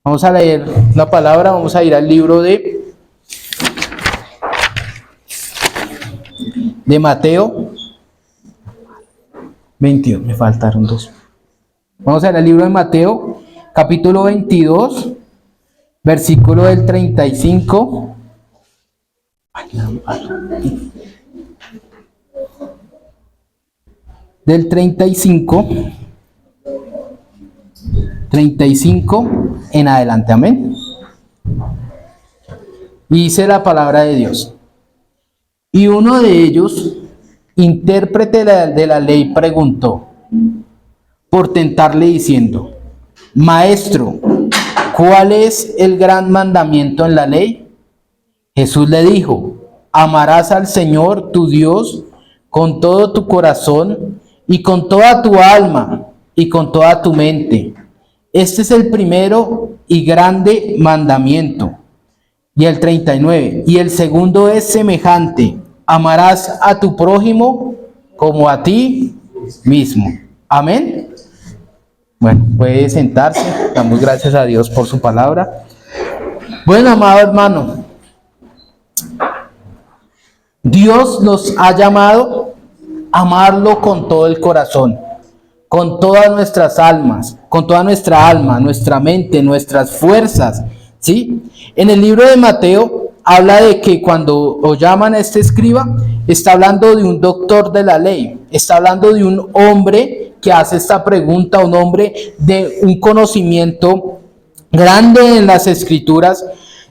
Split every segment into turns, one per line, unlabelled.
Vamos a leer la palabra, vamos a ir al libro de Mateo 22, me faltaron dos. Vamos a ir al libro de Mateo, capítulo 22, versículo del 35. Del 35 en adelante, amén. Y dice la palabra de Dios. Y uno de ellos, intérprete de la ley, preguntó, por tentarle diciendo, Maestro, ¿cuál es el gran mandamiento en la ley? Jesús le dijo, amarás al Señor tu Dios con todo tu corazón y con toda tu alma y con toda tu mente. Este es el primero y grande mandamiento. Y el 39. Y el segundo es semejante. Amarás a tu prójimo como a ti mismo. Amén. Bueno, puede sentarse. Damos gracias a Dios por su palabra. Bueno, amado hermano, Dios nos ha llamado a amarlo con todo el corazón, con todas nuestras almas, con toda nuestra alma, nuestra mente, nuestras fuerzas, ¿sí? En el libro de Mateo habla de que cuando lo llaman a este escriba, está hablando de un doctor de la ley, está hablando de un hombre que hace esta pregunta, un hombre de un conocimiento grande en las escrituras.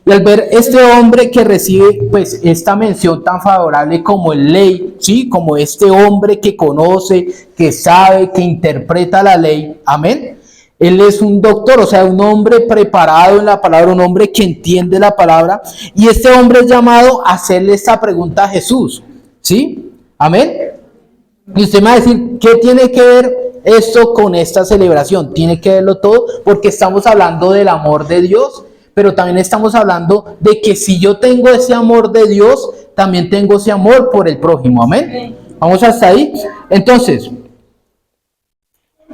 Y al ver este hombre que recibe pues esta mención tan favorable como el ley, ¿sí? Como este hombre que conoce, que sabe, que interpreta la ley, amén. Él es un doctor, o sea, un hombre preparado en la palabra, un hombre que entiende la palabra. Y este hombre es llamado a hacerle esta pregunta a Jesús, ¿sí? Amén. Y usted me va a decir, ¿qué tiene que ver esto con esta celebración? Tiene que verlo todo porque estamos hablando del amor de Dios, pero también estamos hablando de que si yo tengo ese amor de Dios, también tengo ese amor por el prójimo, amén. Vamos hasta ahí. Entonces,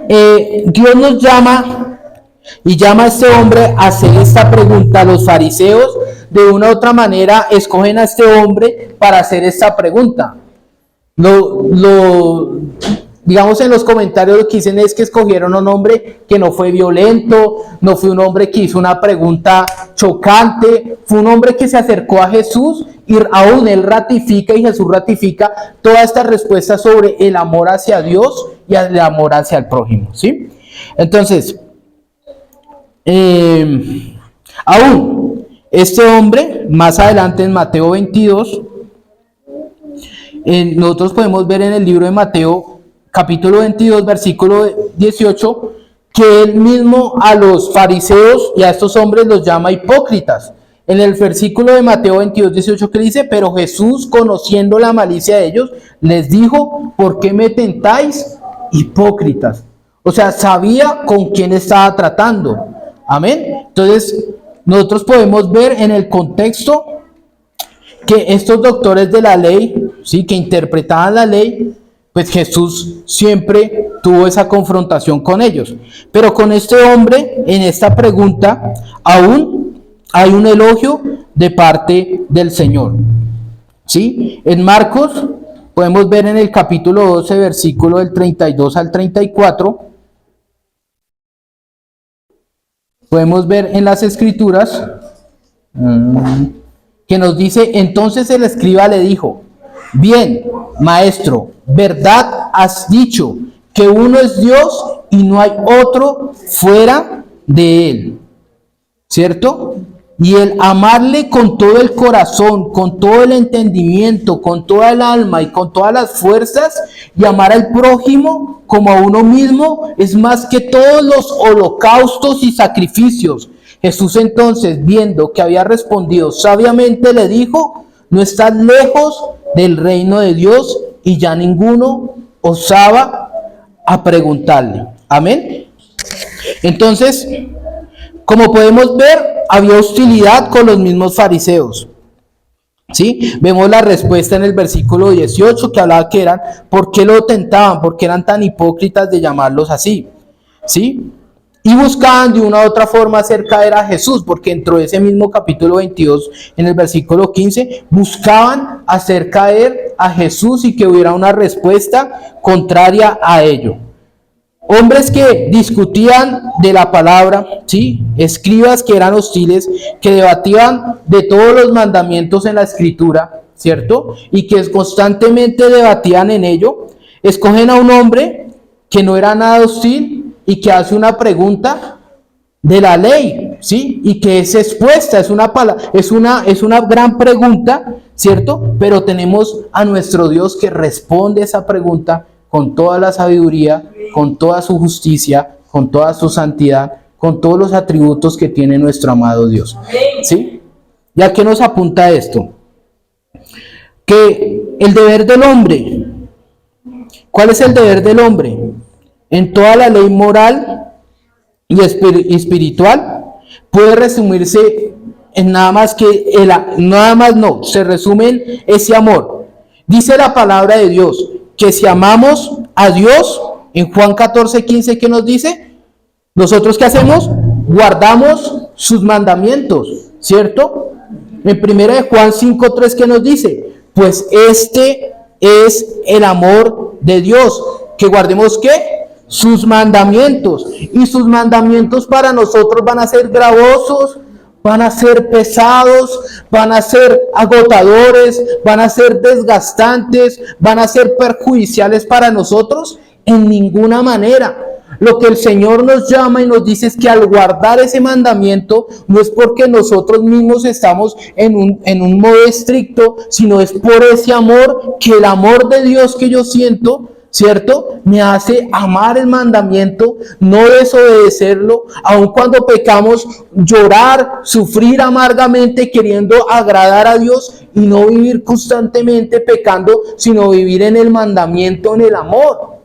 Dios nos llama y llama a este hombre a hacer esta pregunta. Los fariseos, de una u otra manera, escogen a este hombre para hacer esta pregunta. Digamos en los comentarios lo que dicen es que escogieron un hombre que no fue violento, no fue un hombre que hizo una pregunta chocante, fue un hombre que se acercó a Jesús y aún él ratifica y Jesús ratifica toda esta respuesta sobre el amor hacia Dios y el amor hacia el prójimo, ¿sí? Entonces, aún este hombre, más adelante en Mateo 22, nosotros podemos ver en el libro de Mateo capítulo 22, versículo 18, que él mismo a los fariseos y a estos hombres los llama hipócritas. En el versículo de Mateo 22, 18 que dice, pero Jesús, conociendo la malicia de ellos, les dijo, ¿por qué me tentáis, hipócritas? O sea, sabía con quién estaba tratando. Amén. Entonces, nosotros podemos ver en el contexto que estos doctores de la ley, ¿sí? Que interpretaban la ley, pues Jesús siempre tuvo esa confrontación con ellos. Pero con este hombre, en esta pregunta, aún hay un elogio de parte del Señor, ¿sí? En Marcos, podemos ver en el capítulo 12, versículo del 32 al 34, podemos ver en las Escrituras que nos dice, entonces el escriba le dijo, bien, maestro, verdad has dicho, que uno es Dios y no hay otro fuera de él, ¿cierto? Y el amarle con todo el corazón, con todo el entendimiento, con toda el alma y con todas las fuerzas, y amar al prójimo como a uno mismo, es más que todos los holocaustos y sacrificios. Jesús entonces, viendo que había respondido sabiamente, le dijo, no estás lejos del reino de Dios, y ya ninguno osaba a preguntarle. Amén. Entonces, como podemos ver, había hostilidad con los mismos fariseos, ¿sí? Vemos la respuesta en el versículo 18 que hablaba que eran, ¿por qué lo tentaban? ¿Por qué eran tan hipócritas de llamarlos así? ¿Sí? y buscaban de una u otra forma hacer caer a Jesús, porque dentro de ese mismo capítulo 22, en el versículo 15, buscaban hacer caer a Jesús y que hubiera una respuesta contraria a ello. Hombres que discutían de la palabra, ¿sí? Escribas que eran hostiles, que debatían de todos los mandamientos en la escritura, ¿cierto? Y que constantemente debatían en ello. Escogen a un hombre que no era nada hostil y que hace una pregunta de la ley, ¿sí? Y que es expuesta, es una gran pregunta, ¿cierto? Pero tenemos a nuestro Dios que responde esa pregunta con toda la sabiduría, con toda su justicia, con toda su santidad, con todos los atributos que tiene nuestro amado Dios, ¿sí? ¿Ya qué nos apunta esto? Que el deber del hombre, ¿cuál es el deber del hombre? En toda la ley moral y espiritual puede resumirse en se resume en ese amor. Dice la palabra de Dios que si amamos a Dios, en Juan 14:15, ¿qué nos dice? ¿Nosotros qué hacemos? Guardamos sus mandamientos, ¿cierto? En primera de Juan 5:3, ¿qué nos dice? Pues este es el amor de Dios, que guardemos ¿qué? Sus mandamientos. Y sus mandamientos para nosotros van a ser gravosos, van a ser pesados, van a ser agotadores, van a ser desgastantes, van a ser perjudiciales para nosotros en ninguna manera. Lo que el Señor nos llama y nos dice es que al guardar ese mandamiento no es porque nosotros mismos estamos en un modo estricto, sino es por ese amor, que el amor de Dios que yo siento, ¿cierto? Me hace amar el mandamiento, no desobedecerlo, aun cuando pecamos, llorar, sufrir amargamente queriendo agradar a Dios y no vivir constantemente pecando, sino vivir en el mandamiento, en el amor.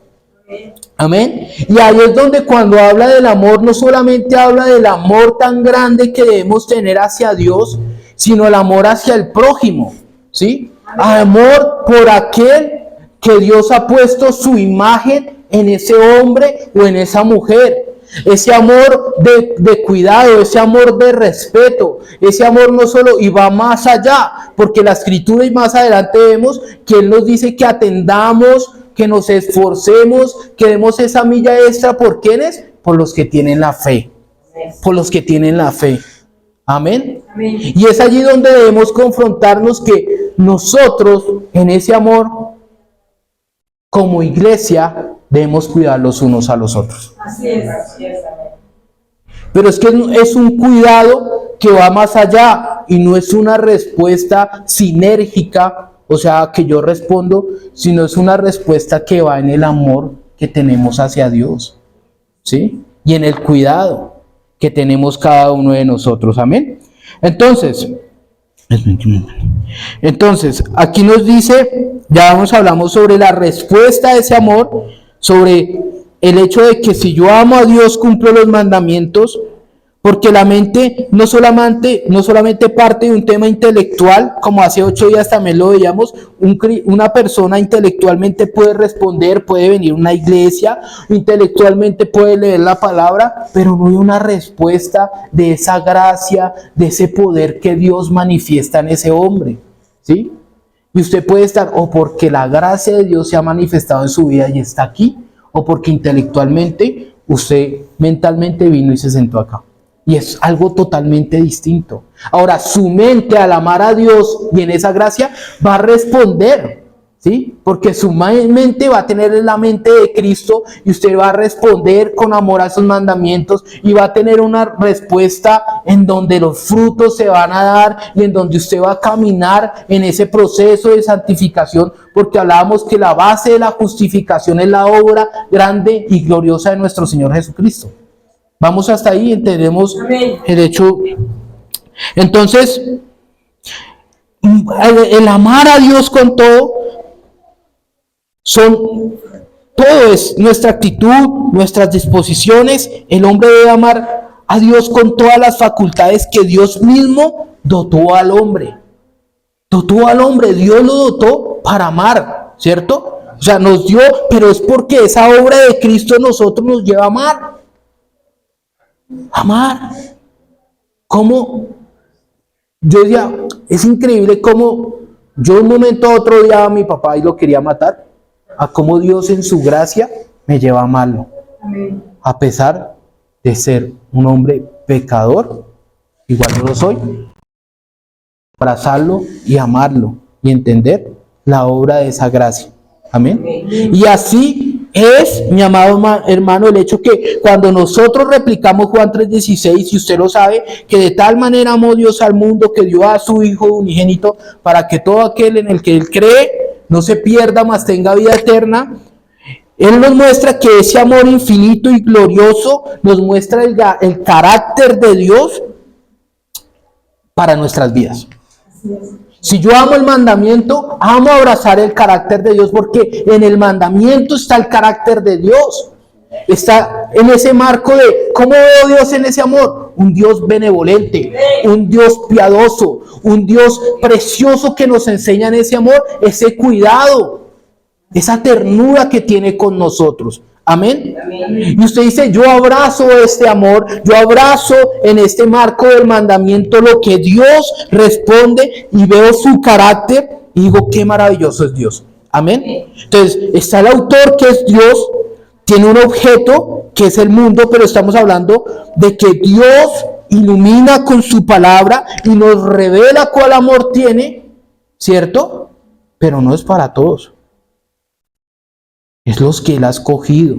Amén. Y ahí es donde cuando habla del amor, no solamente habla del amor tan grande que debemos tener hacia Dios, sino el amor hacia el prójimo, ¿sí? Amor por aquel que Dios ha puesto su imagen en ese hombre o en esa mujer. Ese amor de cuidado, ese amor de respeto, ese amor no solo, y va más allá, porque la escritura y más adelante vemos que Él nos dice que atendamos, que nos esforcemos, que demos esa milla extra. ¿Por quiénes? Por los que tienen la fe. Por los que tienen la fe. Amén. Amén. Y es allí donde debemos confrontarnos que nosotros en ese amor, como iglesia, debemos cuidar los unos a los otros. Así es. Pero es que es un cuidado que va más allá y no es una respuesta sinérgica, o sea, que yo respondo, sino es una respuesta que va en el amor que tenemos hacia Dios, ¿sí? Y en el cuidado que tenemos cada uno de nosotros. Amén. Entonces, aquí nos dice, ya hablamos sobre la respuesta a ese amor, sobre el hecho de que si yo amo a Dios, cumplo los mandamientos, porque la mente no solamente parte de un tema intelectual, como hace 8 días también lo veíamos. Una persona intelectualmente puede responder, puede venir a una iglesia, intelectualmente puede leer la palabra, pero no hay una respuesta de esa gracia, de ese poder que Dios manifiesta en ese hombre, ¿sí? Y usted puede estar o porque la gracia de Dios se ha manifestado en su vida y está aquí, o porque intelectualmente usted mentalmente vino y se sentó acá. Y es algo totalmente distinto. Ahora, su mente al amar a Dios y en esa gracia va a responder, ¿sí? Porque su mente va a tener la mente de Cristo y usted va a responder con amor a sus mandamientos y va a tener una respuesta en donde los frutos se van a dar y en donde usted va a caminar en ese proceso de santificación, porque hablábamos que la base de la justificación es la obra grande y gloriosa de nuestro Señor Jesucristo. Vamos hasta ahí, entendemos el hecho. Entonces, el amar a Dios con todo, todo es nuestra actitud, nuestras disposiciones. El hombre debe amar a Dios con todas las facultades que Dios mismo dotó al hombre. Dotó al hombre, Dios lo dotó para amar, ¿cierto? O sea, nos dio, pero es porque esa obra de Cristo en nosotros nos lleva a amar. Amar. ¿Cómo? Yo decía, es increíble cómo yo de un momento a otro odiaba a mi papá y lo quería matar, a cómo Dios en su gracia me lleva a amarlo. Amén. A pesar de ser un hombre pecador, igual yo lo soy, abrazarlo y amarlo y entender la obra de esa gracia. Amén. Y así es, mi amado hermano, el hecho que cuando nosotros replicamos Juan 3:16, y usted lo sabe, que de tal manera amó Dios al mundo que dio a su Hijo unigénito para que todo aquel en el que Él cree no se pierda, mas tenga vida eterna. Él nos muestra que ese amor infinito y glorioso nos muestra el carácter de Dios para nuestras vidas. Si yo amo el mandamiento, amo abrazar el carácter de Dios, porque en el mandamiento está el carácter de Dios. Está en ese marco de ¿cómo veo a Dios en ese amor? Un Dios benevolente, un Dios piadoso, un Dios precioso que nos enseña en ese amor, ese cuidado, esa ternura que tiene con nosotros. Amén. Y usted dice, yo abrazo este amor, yo abrazo en este marco del mandamiento lo que Dios responde y veo su carácter y digo, qué maravilloso es Dios. Amén. Entonces, está el autor que es Dios, tiene un objeto que es el mundo, pero estamos hablando de que Dios ilumina con su palabra y nos revela cuál amor tiene, ¿cierto? Pero no es para todos. Es los que Él ha escogido,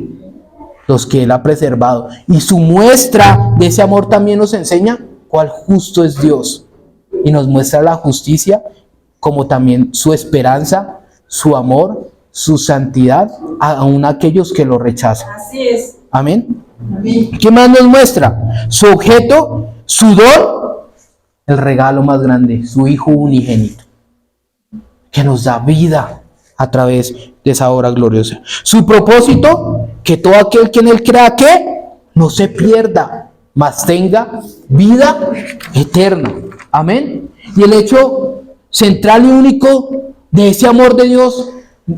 los que Él ha preservado. Y su muestra de ese amor también nos enseña cuál justo es Dios. Y nos muestra la justicia como también su esperanza, su amor, su santidad, aún aquellos que lo rechazan. Así es. Amén. Amén. ¿Qué más nos muestra? Su objeto, su don, el regalo más grande, su Hijo unigénito, que nos da vida a través de esa obra gloriosa. Su propósito, que todo aquel que en Él crea que no se pierda, mas tenga vida eterna. Amén. Y el hecho central y único de ese amor de Dios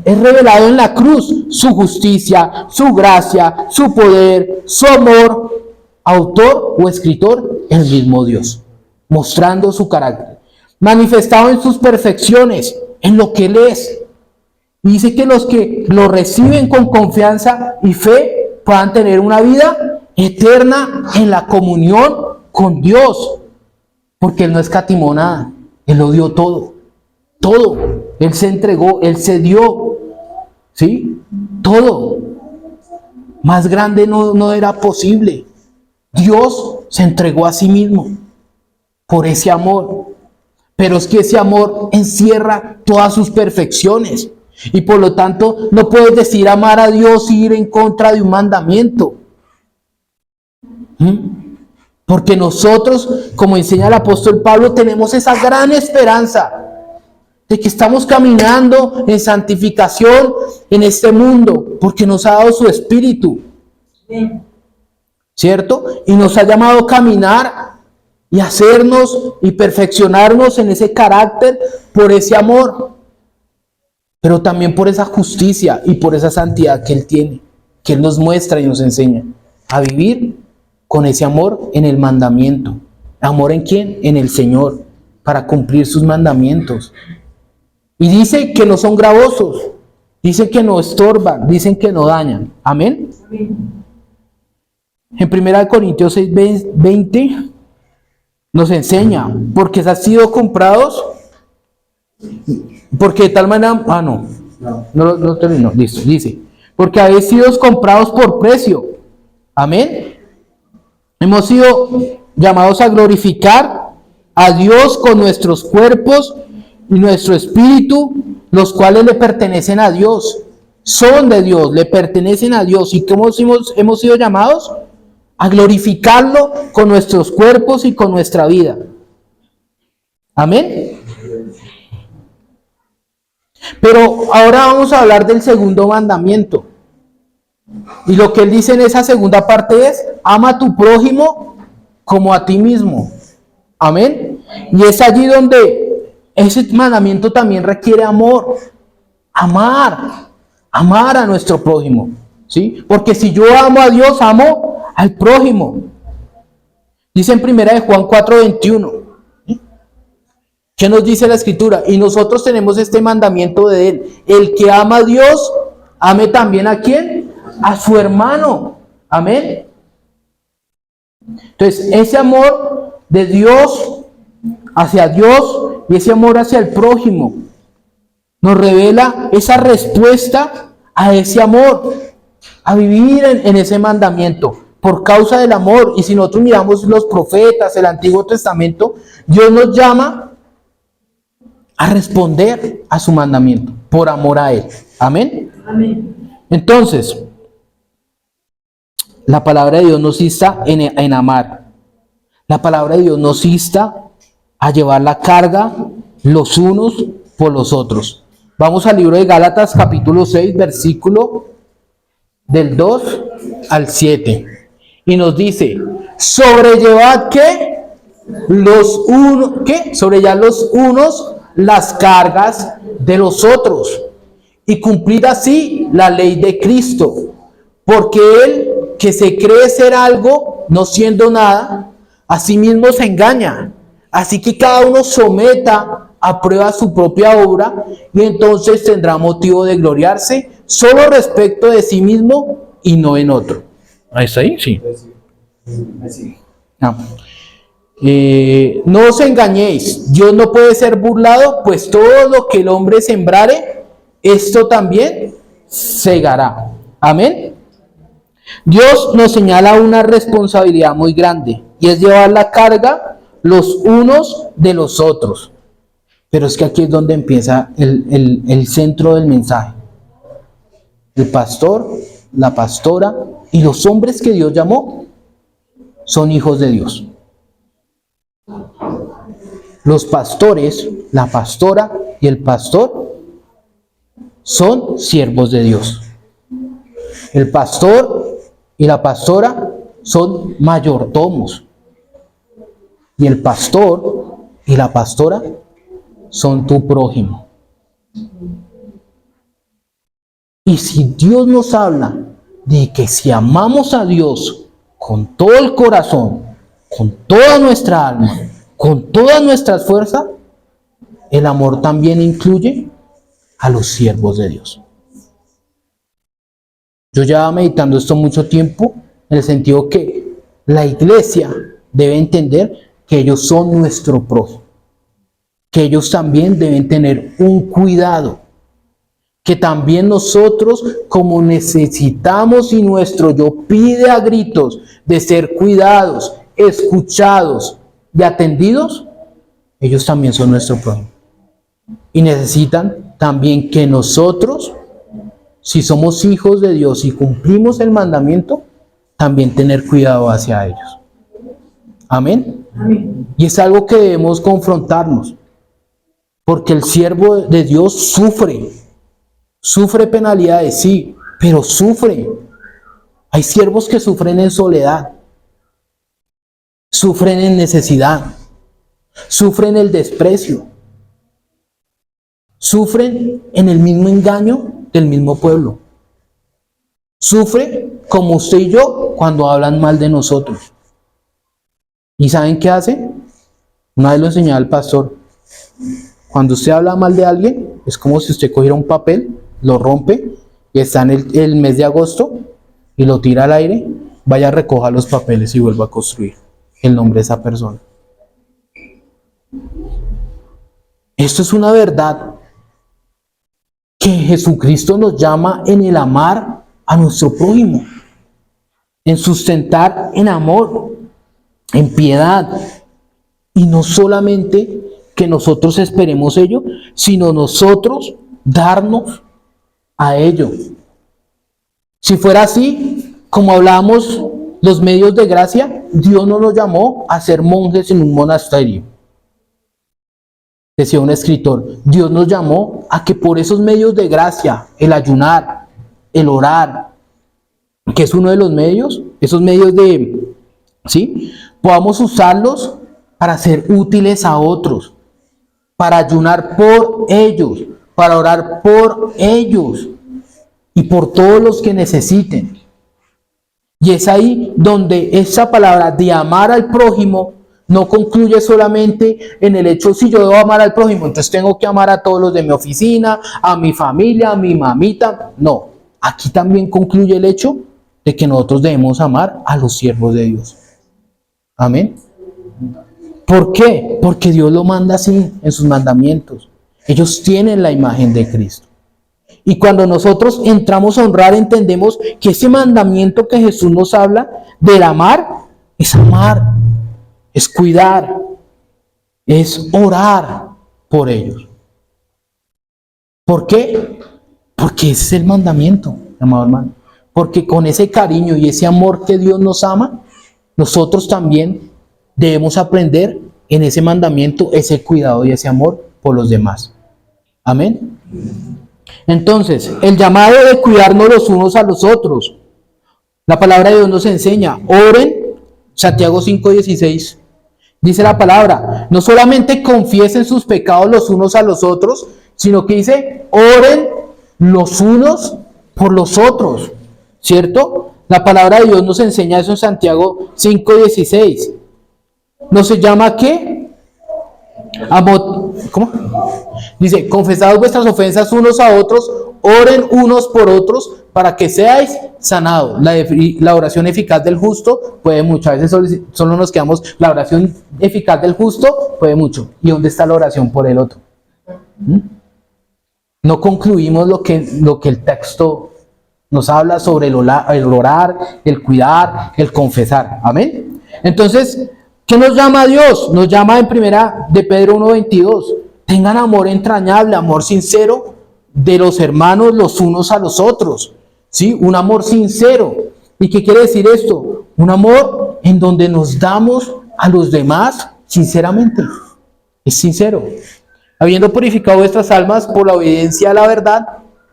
es revelado en la cruz. Su justicia, su gracia, su poder, su amor, autor o escritor, el mismo Dios, mostrando su carácter, manifestado en sus perfecciones, en lo que Él es. Y dice que los que lo reciben con confianza y fe puedan tener una vida eterna en la comunión con Dios. Porque Él no escatimó nada. Él lo dio todo. Todo. Él se entregó. Él se dio. ¿Sí? Todo. Más grande no era posible. Dios se entregó a sí mismo por ese amor. Pero es que ese amor encierra todas sus perfecciones. Y por lo tanto, no puedes decir amar a Dios y ir en contra de un mandamiento. Porque nosotros, como enseña el apóstol Pablo, tenemos esa gran esperanza de que estamos caminando en santificación en este mundo, porque nos ha dado su Espíritu. ¿Cierto? Y nos ha llamado a caminar y hacernos y perfeccionarnos en ese carácter por ese amor. Pero también por esa justicia y por esa santidad que Él tiene, que Él nos muestra y nos enseña a vivir con ese amor en el mandamiento. ¿Amor en quién? En el Señor, para cumplir sus mandamientos. Y dice que no son gravosos, dice que no estorban, dicen que no dañan. ¿Amén? En 1 Corintios 6:20 nos enseña, porque han sido comprados. Porque de tal manera, no terminó, listo, dice, porque habéis sido comprados por precio. Amén. Hemos sido llamados a glorificar a Dios con nuestros cuerpos y nuestro espíritu, los cuales le pertenecen a Dios, son de Dios, le pertenecen a Dios. ¿Y cómo hemos sido llamados? A glorificarlo con nuestros cuerpos y con nuestra vida. Amén. Pero ahora vamos a hablar del segundo mandamiento. Y lo que Él dice en esa segunda parte es, ama a tu prójimo como a ti mismo. Amén. Y es allí donde ese mandamiento también requiere amor. Amar a nuestro prójimo. ¿Sí? Porque si yo amo a Dios, amo al prójimo. Dice en primera de Juan 4:21. ¿Qué nos dice la Escritura? Y nosotros tenemos este mandamiento de Él. El que ama a Dios, ame también ¿a quién? A su hermano. Amén. Entonces, ese amor de Dios hacia Dios y ese amor hacia el prójimo nos revela esa respuesta a ese amor, a vivir en ese mandamiento por causa del amor. Y si nosotros miramos los profetas, el Antiguo Testamento, Dios nos llama a responder a su mandamiento por amor a Él. Amén.
Amén.
Entonces, la palabra de Dios nos insta en amar. La palabra de Dios nos insta a llevar la carga los unos por los otros. Vamos al libro de Gálatas capítulo 6, versículo del 2 al 7. Y nos dice, sobrellevad ¿qué? Sobrellevad los unos las cargas de los otros y cumplid así la ley de Cristo, porque él que se cree ser algo, no siendo nada, a sí mismo se engaña. Así que cada uno someta a prueba su propia obra y entonces tendrá motivo de gloriarse solo respecto de sí mismo y no en otro. ¿Ahí está ahí? Sí. No. No os engañéis, Dios no puede ser burlado, pues todo lo que el hombre sembrare, esto también segará. Amén. Dios nos señala una responsabilidad muy grande y es llevar la carga los unos de los otros. Pero es que aquí es donde empieza el centro del mensaje. El pastor, la pastora y los hombres que Dios llamó son hijos de Dios. Los pastores, la pastora y el pastor son siervos de Dios. El pastor y la pastora son mayordomos. Y el pastor y la pastora son tu prójimo. Y si Dios nos habla de que si amamos a Dios con todo el corazón, con toda nuestra alma, con todas nuestras fuerzas, el amor también incluye a los siervos de Dios. Yo llevaba meditando esto mucho tiempo, en el sentido que la iglesia debe entender que ellos son nuestro prójimo, que ellos también deben tener un cuidado, que también nosotros, como necesitamos y nuestro yo pide a gritos de ser cuidados, escuchados y atendidos, ellos también son nuestro prójimo. Y necesitan también que nosotros, si somos hijos de Dios y cumplimos el mandamiento, también tener cuidado hacia ellos. Amén.
Amén.
Y es algo que debemos confrontarnos, porque el siervo de Dios sufre penalidades, sí, pero sufre. Hay siervos que sufren en soledad, sufren en necesidad, sufren el desprecio, sufren en el mismo engaño del mismo pueblo. Sufre como usted y yo cuando hablan mal de nosotros. ¿Y saben qué hace? Una vez lo enseñaba el pastor. Cuando usted habla mal de alguien, es como si usted cogiera un papel, lo rompe y está en el mes de agosto y lo tira al aire, vaya, recoja los papeles y vuelva a construir el nombre de esa persona. Esto es una verdad que Jesucristo nos llama en el amar a nuestro prójimo, en sustentar en amor, en piedad, y no solamente que nosotros esperemos ello, sino nosotros darnos a ello. Si fuera así, como hablábamos, los medios de gracia, Dios no nos llamó a ser monjes en un monasterio. Decía un escritor, Dios nos llamó a que por esos medios de gracia, el ayunar, el orar, que es uno de los medios, esos medios de, ¿sí?, podamos usarlos para ser útiles a otros, para ayunar por ellos, para orar por ellos y por todos los que necesiten. Y es ahí donde esa palabra de amar al prójimo no concluye solamente en el hecho, si yo debo amar al prójimo, entonces tengo que amar a todos los de mi oficina, a mi familia, a mi mamita. No, aquí también concluye el hecho de que nosotros debemos amar a los siervos de Dios. Amén. ¿Por qué? Porque Dios lo manda así en sus mandamientos. Ellos tienen la imagen de Cristo. Y cuando nosotros entramos a honrar, entendemos que ese mandamiento que Jesús nos habla del amar, es cuidar, es orar por ellos. ¿Por qué? Porque ese es el mandamiento, amado hermano. Porque con ese cariño y ese amor que Dios nos ama, nosotros también debemos aprender en ese mandamiento ese cuidado y ese amor por los demás. Amén. Entonces, el llamado de cuidarnos los unos a los otros. La palabra de Dios nos enseña, oren, Santiago 5:16. Dice la palabra, no solamente confiesen sus pecados los unos a los otros, sino que dice, oren los unos por los otros. ¿Cierto? La palabra de Dios nos enseña eso en Santiago 5:16. ¿No se llama qué? Amor. ¿Cómo? Dice, confesad vuestras ofensas unos a otros, oren unos por otros para que seáis sanados. La oración eficaz del justo puede mucho. A veces solo nos quedamos, la oración eficaz del justo puede mucho. ¿Y dónde está la oración por el otro? No concluimos lo que el texto nos habla sobre el orar, el cuidar, el confesar. Amén. Entonces, ¿qué nos llama Dios? Nos llama en primera de Pedro 1:22. Tengan amor entrañable, amor sincero de los hermanos los unos a los otros. ¿Sí? Un amor sincero. ¿Y qué quiere decir esto? Un amor en donde nos damos a los demás sinceramente. Es sincero. Habiendo purificado vuestras almas por la obediencia a la verdad,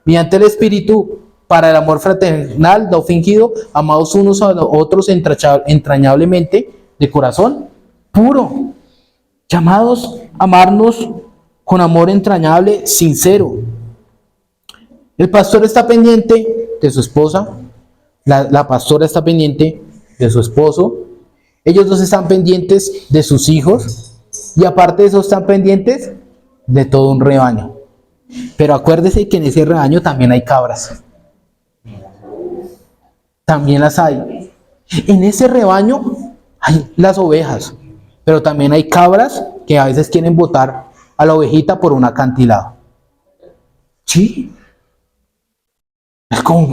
mediante el Espíritu, para el amor fraternal no fingido, amados unos a otros entrañablemente, de corazón puro. Llamados a amarnos con amor entrañable, sincero. El pastor está pendiente de su esposa, la pastora está pendiente de su esposo, ellos dos están pendientes de sus hijos, y aparte de eso están pendientes de todo un rebaño. Pero acuérdese que en ese rebaño también hay cabras. También las hay. En ese rebaño hay las ovejas, pero también hay cabras que a veces quieren botar a la ovejita por un acantilado. Sí.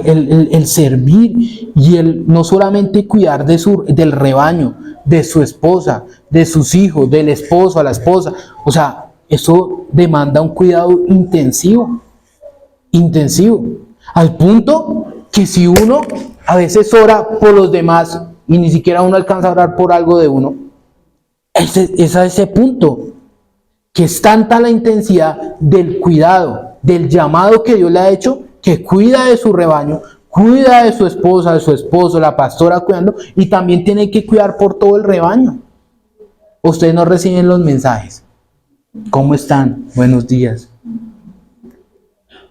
El servir y el no solamente cuidar del rebaño, de su esposa, de sus hijos, del esposo, a la esposa. O sea, eso demanda un cuidado intensivo. Al punto que si uno a veces ora por los demás y ni siquiera uno alcanza a orar por algo de uno, es a ese punto que es tanta la intensidad del cuidado, del llamado que Dios le ha hecho, que cuida de su rebaño, cuida de su esposa, de su esposo, la pastora cuidando, y también tiene que cuidar por todo el rebaño. Ustedes no reciben los mensajes. ¿Cómo están? Buenos días.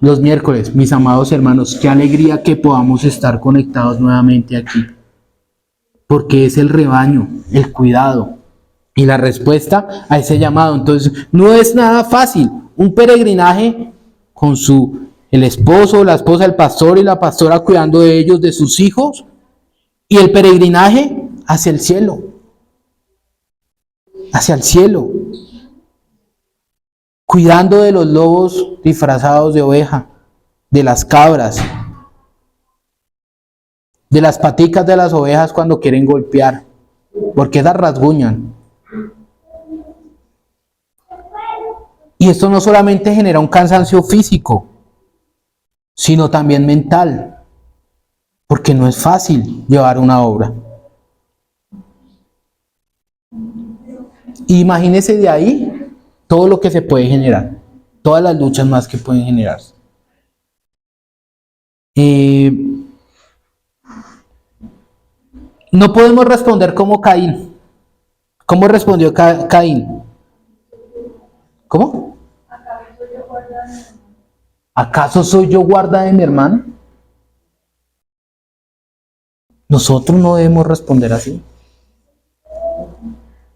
Los miércoles, mis amados hermanos, qué alegría que podamos estar conectados nuevamente aquí. Porque es el rebaño, el cuidado y la respuesta a ese llamado. Entonces, no es nada fácil. Un peregrinaje con el esposo, la esposa, el pastor y la pastora cuidando de ellos, de sus hijos, y el peregrinaje hacia el cielo. Hacia el cielo. Cuidando de los lobos disfrazados de oveja, de las cabras, de las paticas de las ovejas cuando quieren golpear, porque esas rasguñan. Y esto no solamente genera un cansancio físico, sino también mental, porque no es fácil llevar una obra. Imagínese de ahí todo lo que se puede generar, todas las luchas más que pueden generarse. No podemos responder como Caín. ¿Cómo respondió Caín? ¿Cómo? ¿Acaso soy yo guarda de mi hermano? Nosotros no debemos responder así.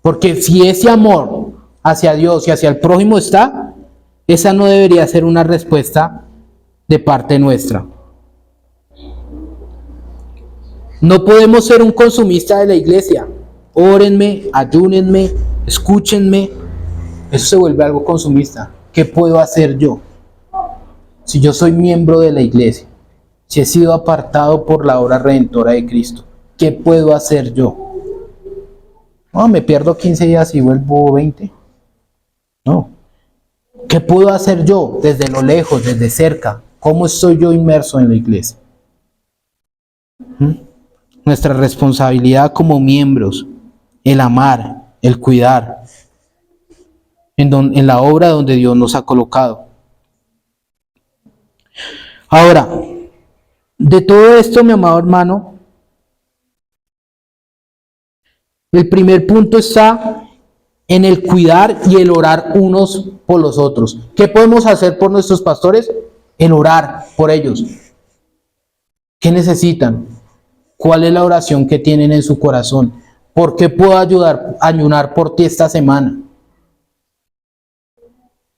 Porque si ese amor hacia Dios y hacia el prójimo está, esa no debería ser una respuesta de parte nuestra. No podemos ser un consumista de la iglesia. Órenme, ayúnenme, escúchenme. Eso se vuelve algo consumista. ¿Qué puedo hacer yo? Si yo soy miembro de la iglesia, si he sido apartado por la obra redentora de Cristo, ¿qué puedo hacer yo? No, me pierdo 15 días y vuelvo 20. No. ¿Qué puedo hacer yo desde lo lejos, desde cerca? ¿Cómo estoy yo inmerso en la iglesia? Nuestra responsabilidad como miembros, el amar, el cuidar, en la obra donde Dios nos ha colocado. Ahora, de todo esto, mi amado hermano, el primer punto está en el cuidar y el orar unos por los otros. ¿Qué podemos hacer por nuestros pastores? El orar por ellos. ¿Qué necesitan? ¿Cuál es la oración que tienen en su corazón? ¿Por qué puedo ayunar por ti esta semana?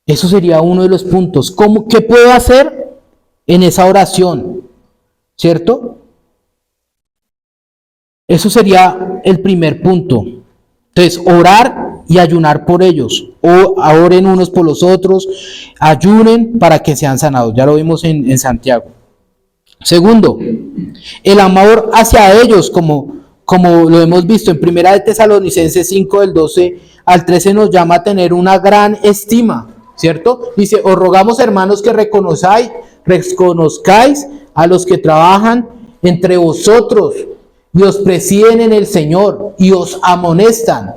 Eso sería uno de los puntos. ¿Qué puedo hacer en esa oración? ¿Cierto? Eso sería el primer punto. Entonces, orar y ayunar por ellos. Oren unos por los otros, ayunen para que sean sanados. Ya lo vimos en Santiago. Segundo, el amor hacia ellos, como lo hemos visto en 1 de Tesalonicenses 5, del 12 al 13, nos llama a tener una gran estima, ¿cierto? Dice, os rogamos, hermanos, que reconozcáis a los que trabajan entre vosotros y os presiden en el Señor y os amonestan,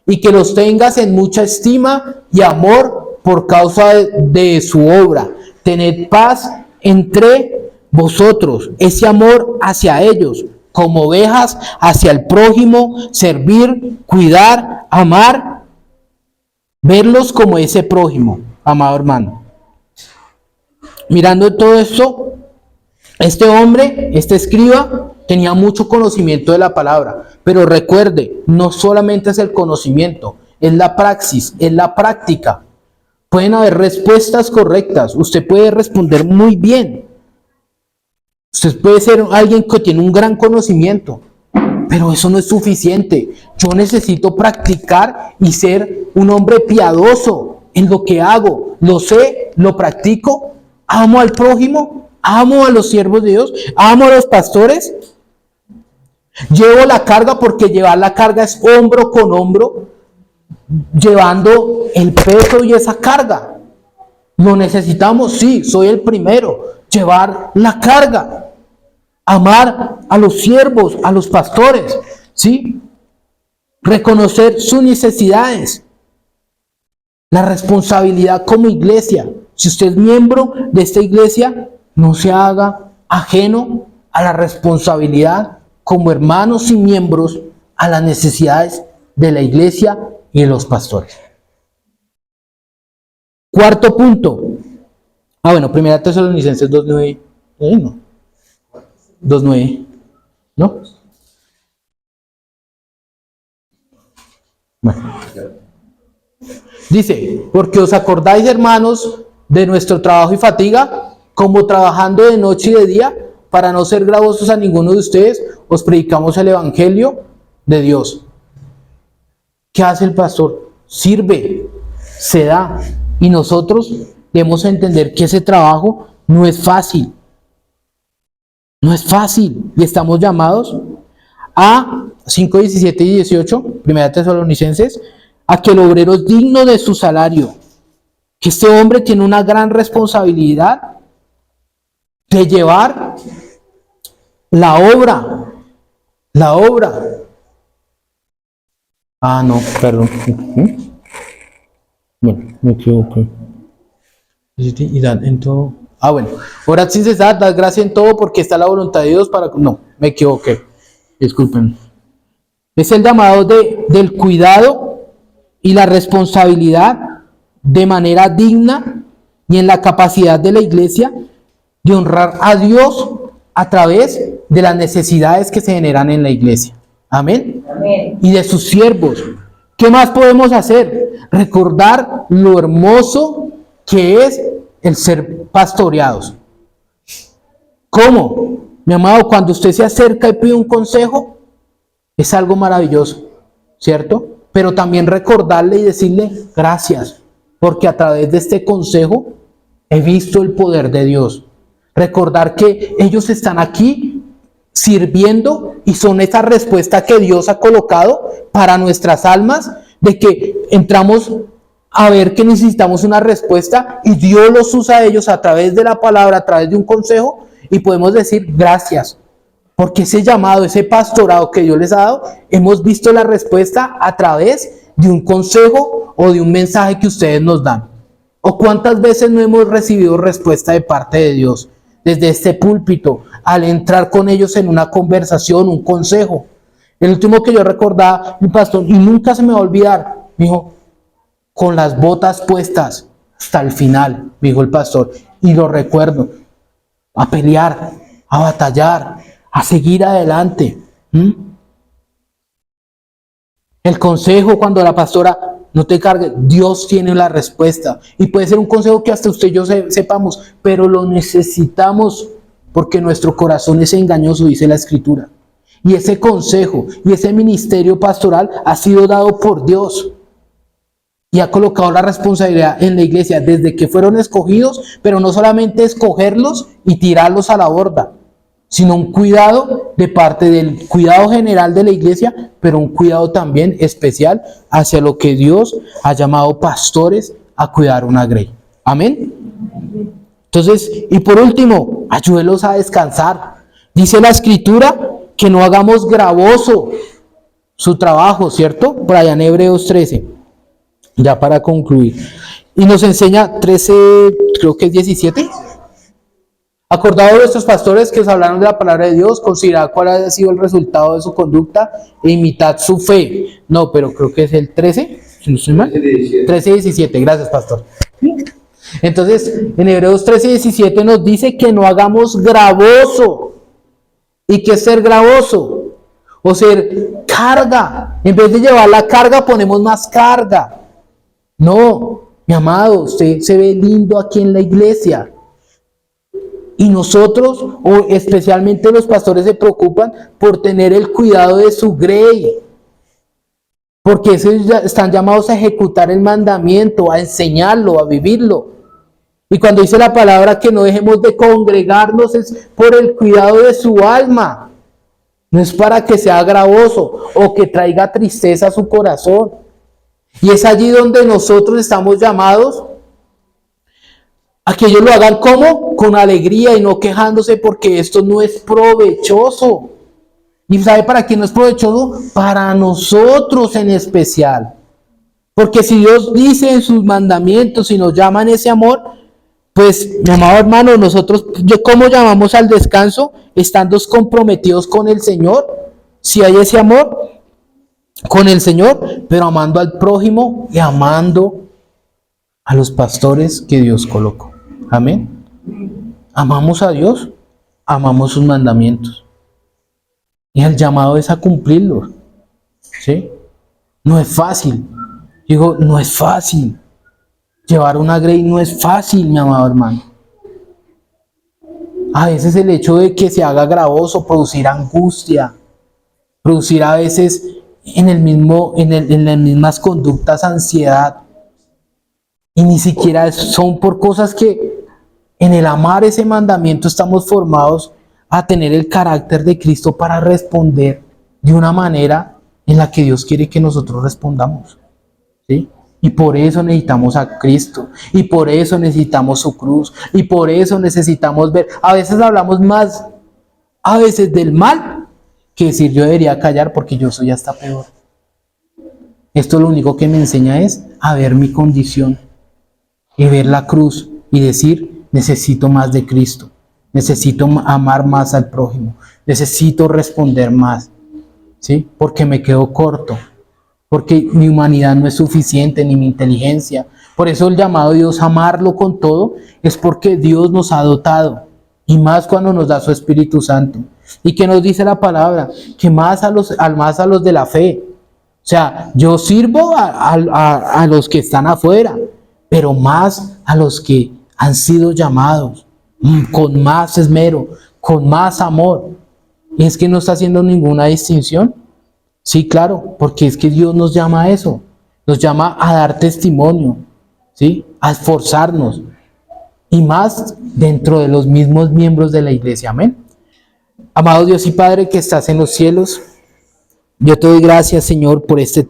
y que los tengas en mucha estima y amor por causa de su obra. Tened paz entre vosotros, ese amor hacia ellos, como ovejas hacia el prójimo, servir, cuidar, amar, verlos como ese prójimo, amado hermano. Mirando todo esto, este hombre, este escriba, tenía mucho conocimiento de la palabra, pero recuerde, no solamente es el conocimiento, es la praxis, es la práctica. Pueden haber respuestas correctas, usted puede responder muy bien, usted puede ser alguien que tiene un gran conocimiento, pero eso no es suficiente. Yo necesito practicar y ser un hombre piadoso en lo que hago. Lo sé, lo practico, amo al prójimo, amo a los siervos de Dios, amo a los pastores. Llevo la carga, porque llevar la carga es hombro con hombro, llevando el peso y esa carga. ¿Lo necesitamos? Sí, soy el primero. Llevar la carga. Amar a los siervos, a los pastores, ¿sí? Reconocer sus necesidades. La responsabilidad como iglesia. Si usted es miembro de esta iglesia, no se haga ajeno a la responsabilidad como hermanos y miembros a las necesidades de la iglesia y de los pastores. Cuarto punto. 1 Tesalonicenses 2:9. No. 2:9. ¿No? Bueno. Dice, porque os acordáis, hermanos, de nuestro trabajo y fatiga, como trabajando de noche y de día, para no ser gravosos a ninguno de ustedes, os predicamos el evangelio de Dios. ¿Qué hace el pastor? Sirve, se da. Y nosotros debemos entender que ese trabajo no es fácil. No es fácil. Y estamos llamados a 5:17 y 18, 1 Tesalonicenses, a que el obrero es digno de su salario. Que este hombre tiene una gran responsabilidad de llevar la obra. La obra. No, perdón. Bueno, me equivoqué. Y dan en todo. Bueno. Orad sin cesar, dad gracia en todo, porque está la voluntad de Dios para... No, me equivoqué. Disculpen. Es el llamado del cuidado y la responsabilidad de manera digna y en la capacidad de la iglesia de honrar a Dios a través de las necesidades que se generan en la iglesia. Amén.
Amén.
Y de sus siervos. ¿Qué más podemos hacer? Recordar lo hermoso que es el ser pastoreados. ¿Cómo? Mi amado, cuando usted se acerca y pide un consejo, es algo maravilloso, ¿cierto? Pero también recordarle y decirle gracias, porque a través de este consejo he visto el poder de Dios. Recordar que ellos están aquí sirviendo y son esa respuesta que Dios ha colocado para nuestras almas, de que entramos a ver que necesitamos una respuesta y Dios los usa a ellos a través de la palabra, a través de un consejo, y podemos decir gracias, porque ese llamado, ese pastorado que Dios les ha dado, hemos visto la respuesta a través de un consejo o de un mensaje que ustedes nos dan. ¿O cuántas veces no hemos recibido respuesta de parte de Dios desde este púlpito al entrar con ellos en una conversación, un consejo? El último que yo recordaba, mi pastor, y nunca se me va a olvidar, me dijo, con las botas puestas hasta el final, me dijo el pastor, y lo recuerdo, a pelear, a batallar, a seguir adelante. El consejo cuando la pastora, no te cargues, Dios tiene la respuesta. Y puede ser un consejo que hasta usted y yo sepamos, pero lo necesitamos porque nuestro corazón es engañoso, dice la Escritura. Y ese consejo y ese ministerio pastoral ha sido dado por Dios. Y ha colocado la responsabilidad en la iglesia desde que fueron escogidos, pero no solamente escogerlos y tirarlos a la borda, sino un cuidado de parte del cuidado general de la iglesia, pero un cuidado también especial hacia lo que Dios ha llamado pastores a cuidar una grey. Amén. Entonces, y por último, ayúdelos a descansar. Dice la Escritura que no hagamos gravoso su trabajo, ¿cierto? Por allá en Hebreos 13. Ya para concluir. Y nos enseña 13, creo que es 17. Acordado de estos pastores que os hablaron de la palabra de Dios, considerad cuál ha sido el resultado de su conducta e imitad su fe. No, pero creo que es el 13, si no estoy mal. 13 y 17, gracias pastor. Entonces, en Hebreos 13 y 17 nos dice que no hagamos gravoso. ¿Y qué es ser gravoso? O ser carga. En vez de llevar la carga, ponemos más carga. No, mi amado, usted se ve lindo aquí en la iglesia. Y nosotros, o especialmente los pastores, se preocupan por tener el cuidado de su grey. Porque ellos están llamados a ejecutar el mandamiento, a enseñarlo, a vivirlo. Y cuando dice la palabra que no dejemos de congregarnos, es por el cuidado de su alma. No es para que sea gravoso o que traiga tristeza a su corazón. Y es allí donde nosotros estamos llamados a que ellos lo hagan como con alegría y no quejándose, porque esto no es provechoso. ¿Y sabe para quién no es provechoso? Para nosotros en especial. Porque si Dios dice en sus mandamientos y nos llama en ese amor, pues, mi amado hermano, nosotros, ¿cómo llamamos al descanso? Estando comprometidos con el Señor. Si hay ese amor con el Señor, pero amando al prójimo y amando a los pastores que Dios colocó. Amén. Amamos a Dios, amamos sus mandamientos. Y el llamado es a cumplirlos. ¿Sí? No es fácil. Digo, no es fácil. Llevar una grey no es fácil, mi amado hermano. A veces el hecho de que se haga gravoso, producir angustia, producir a veces en las mismas conductas ansiedad. Y ni siquiera son por cosas que en el amar ese mandamiento estamos formados a tener el carácter de Cristo para responder de una manera en la que Dios quiere que nosotros respondamos. ¿Sí? Y por eso necesitamos a Cristo, y por eso necesitamos su cruz, y por eso necesitamos ver. A veces hablamos más, a veces del mal, que decir yo debería callar porque yo soy hasta peor. Esto lo único que me enseña es a ver mi condición, y ver la cruz, y decir, necesito más de Cristo, necesito amar más al prójimo, necesito responder más, ¿sí? Porque me quedo corto. Porque mi humanidad no es suficiente, ni mi inteligencia. Por eso el llamado de Dios a amarlo con todo es porque Dios nos ha dotado y más cuando nos da su Espíritu Santo. ¿Y que nos dice la palabra? Que más a los de la fe. O sea, yo sirvo a los que están afuera, pero más a los que han sido llamados, con más esmero, con más amor. Y es que no está haciendo ninguna distinción. Sí, claro, porque es que Dios nos llama a eso. Nos llama a dar testimonio, ¿sí? A esforzarnos. Y más dentro de los mismos miembros de la iglesia. Amén. Amado Dios y Padre que estás en los cielos, yo te doy gracias, Señor, por este tiempo.